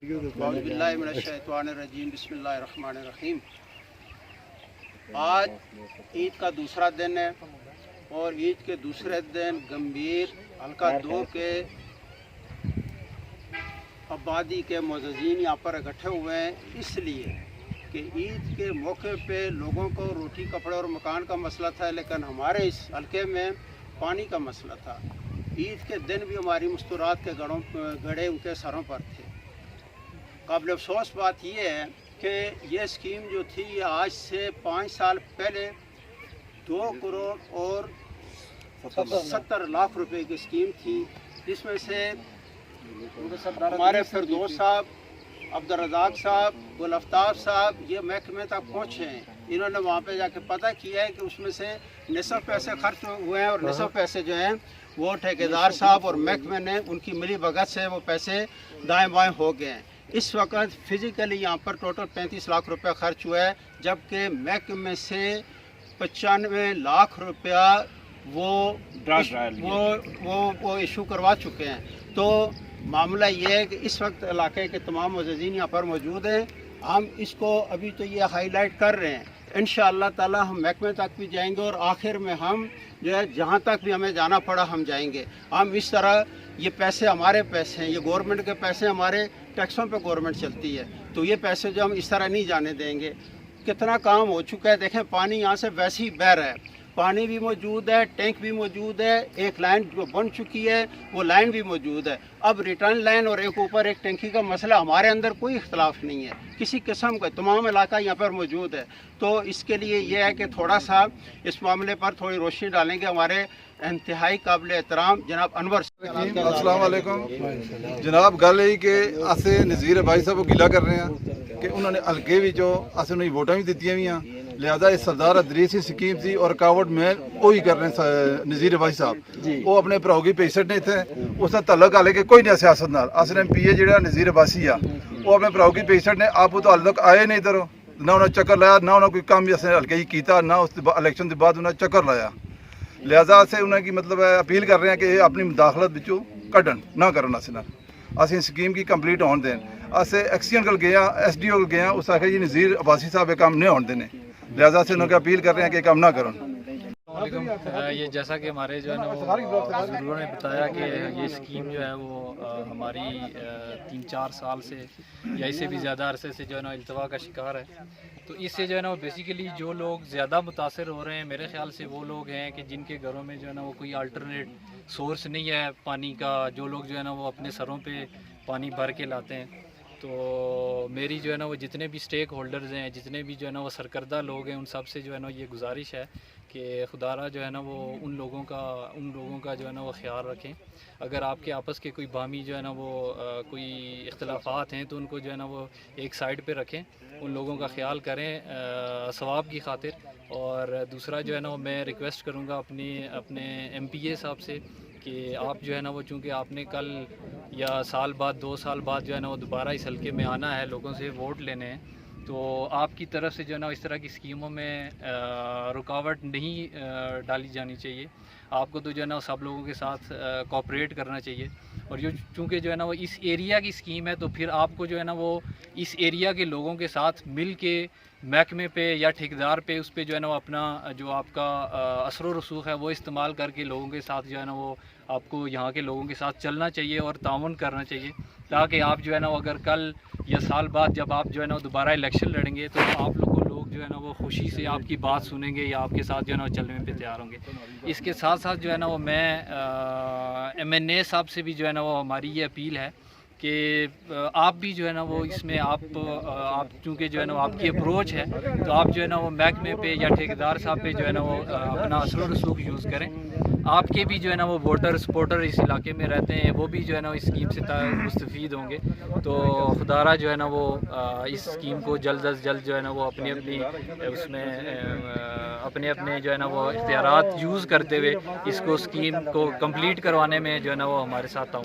बिस्मिल्लाहिर्रहमानिर्रहीम बिस्मिल्लाहिर्रहमानिर्रहीम। आज ईद का दूसरा दिन है और ईद के दूसरे दिन गंभीर हल्का 2 के आबादी के मुअज़्ज़िज़ीन यहाँ पर इकट्ठे हुए हैं, इसलिए कि ईद के मौके पे लोगों को रोटी कपड़े और मकान का मसला था, लेकिन हमारे इस हल्के में पानी का मसला था। ईद के दिन भी हमारी मुस्तूरात के गड़े उनके सरों पर थे। काबिल अफसोस बात यह है कि ये स्कीम जो थी ये आज से 5 साल पहले 2 करोड़ और 70 लाख रुपए की स्कीम थी, जिसमें से हमारे फिरदौस साहब, अब्दुल रज़ाक साहब, गुल आफ्ताब साहब ये महकमे तक पहुँचे हैं। इन्होंने वहाँ पे जाके पता किया है कि उसमें से निसफ पैसे खर्च हुए हैं और निसफ पैसे जो हैं वो ठेकेदार साहब और महकमे ने उनकी मिली भगत से वो पैसे दाएँ बाएँ हो गए हैं। इस वक्त फ़िज़िकली यहाँ पर टोटल 35 लाख रुपया खर्च हुआ है, जबकि महकमे से 95 लाख रुपया वो इशू करवा चुके हैं। तो मामला ये है कि इस वक्त इलाके के तमाम मुअज़्ज़िज़ीन यहाँ पर मौजूद हैं। हम इसको अभी तो ये हाईलाइट कर रहे हैं, इंशाअल्लाह ताला हम महकमे तक भी जाएंगे और आखिर में हम जो है जहाँ तक भी हमें जाना पड़ा हम जाएंगे। हम इस तरह ये पैसे हमारे पैसे हैं, ये गवर्नमेंट के पैसे, हमारे टैक्सों पे गवर्नमेंट चलती है, तो ये पैसे जो हम इस तरह नहीं जाने देंगे। कितना काम हो चुका है, देखें पानी यहाँ से वैसे ही बह रहा है, पानी भी मौजूद है, टैंक भी मौजूद है, एक लाइन जो बन चुकी है वो लाइन भी मौजूद है। अब रिटर्न लाइन और एक ऊपर एक टैंकी का मसला, हमारे अंदर कोई इख्तलाफ नहीं है किसी किस्म का, तमाम इलाका यहाँ पर मौजूद है। तो इसके लिए ये है कि थोड़ा सा इस मामले पर थोड़ी रोशनी डालेंगे हमारे इंतहाई काबिल एहतराम जनाब अनवर। अस्सलाम वालेकुम जनाब, गल यही कि अस नज़ीर भाई साहब को गिला कर रहे हैं कि उन्होंने हल्के भी जो अस उन्हें वोटा भी दित्तियां भी हैं, लिहाजा इस सरदार अदरीसी स्कीम थी और रुकावट में वही कर रहे हैं नज़ीर भाई साहब। वो अपने भराओ की पेशेंट ने थे, उसका तल्लक हाले कि कोई नहीं सियासत नाल। असल MP जो नज़ीर अब्बासी आ वो अपने भराओ की पेशेंट ने, आप तो हाल तक आए नहीं इधर, ना उन्हें चक्कर लाया, ना उन्हें कोई काम भी अस हल्के ही किया, ना उस इलेक्शन के बाद उन्हें चक्कर लाया। लिहाजा से उन्हें की मतलब अपील कर रहे हैं कि अपनी मुदाखलत बिचों कढ़न ना करन, अस स्कीम की कंप्लीट होने दें। अस एक्सीएन कल गए, SDO कल गए, उस आखे जी नज़ीर अब्बासी साहब ये काम नहीं होने देने, लिहाजा से उन्होंने अपील कर रहे हैं कि काम ना करें। ये जैसा कि हमारे जो है ना बुजुर्गों ने बताया कि ये स्कीम जो है वो हमारी 3-4 साल से या इससे भी ज़्यादा अरसे से जो है ना इल्तवा का शिकार है। तो इससे जो है ना वो बेसिकली जो लोग ज़्यादा मुतासर हो रहे हैं मेरे ख्याल से वो लोग हैं कि जिनके घरों में जो है ना वो कोई अल्टरनेट सोर्स नहीं है पानी का, जो लोग जो है ना वो अपने सरों पे पानी भर के लाते हैं। तो मेरी जो है ना वो जितने भी स्टेक होल्डर्स हैं, जितने भी जो है ना वो सरकर्दा लोग हैं, उन सब से जो है ना ये गुजारिश है कि खुदारा जो है ना वो उन लोगों का जो है ना वो ख्याल रखें। अगर आपके आपस के कोई बामी जो है ना वो कोई इख्तलाफात हैं तो उनको जो है ना वो एक साइड पे रखें, उन लोगों का ख्याल करें सवाब की खातिर। और दूसरा जो है ना वो मैं रिक्वेस्ट करूँगा अपने MPA साहब से कि आप जो है ना वो चूँकि आपने कल या साल बाद 2 साल बाद जो है ना वो दोबारा इस हल्के में आना है, लोगों से वोट लेने हैं, तो आपकी तरफ से जो है ना इस तरह की स्कीमों में रुकावट नहीं डाली जानी चाहिए। आपको तो जो है ना सब लोगों के साथ कोऑपरेट करना चाहिए। और जो चूँकि जो है ना वो इस एरिया की स्कीम है, तो फिर आपको जो है ना वो इस एरिया के लोगों के साथ मिल के महकमे पे या ठेकेदार पे उस पर जो है ना वो अपना जो आपका असर व रसूख है वो इस्तेमाल करके लोगों के साथ जो है ना वो आपको यहाँ के लोगों के साथ चलना चाहिए और ताउन करना चाहिए, ताकि आप जो है ना वो अगर कल या साल बाद जब आप जो है ना दोबारा इलेक्शन लड़ेंगे तो आप लोग जो है ना वो खुशी से आपकी बात सुनेंगे या आपके साथ जो है ना चलने पे तैयार होंगे। इसके साथ साथ जो है ना वो मैं MNA साहब से भी जो है ना वो हमारी ये अपील है कि आप भी जो है ना वो इसमें आप चूँकि जो है ना आपकी अप्रोच है, तो आप जो है ना वो महकमे पे या ठेकेदार साहब पे जो है ना वो अपना असर व रसूख यूज़ करें। आपके भी जो है ना वो वोटर सपोर्टर इस इलाके में रहते हैं, वो भी जो है ना इस स्कीम से मुस्तफ़ीद होंगे। तो खुदारा जो है ना वो इस स्कीम को जल्द अज जल्द जो है ना वो अपनी उसमें अपने जो है ना वो इख्तियारात यूज़ करते हुए इसको स्कीम को कंप्लीट करवाने में जो है ना वो हमारे साथ ताउन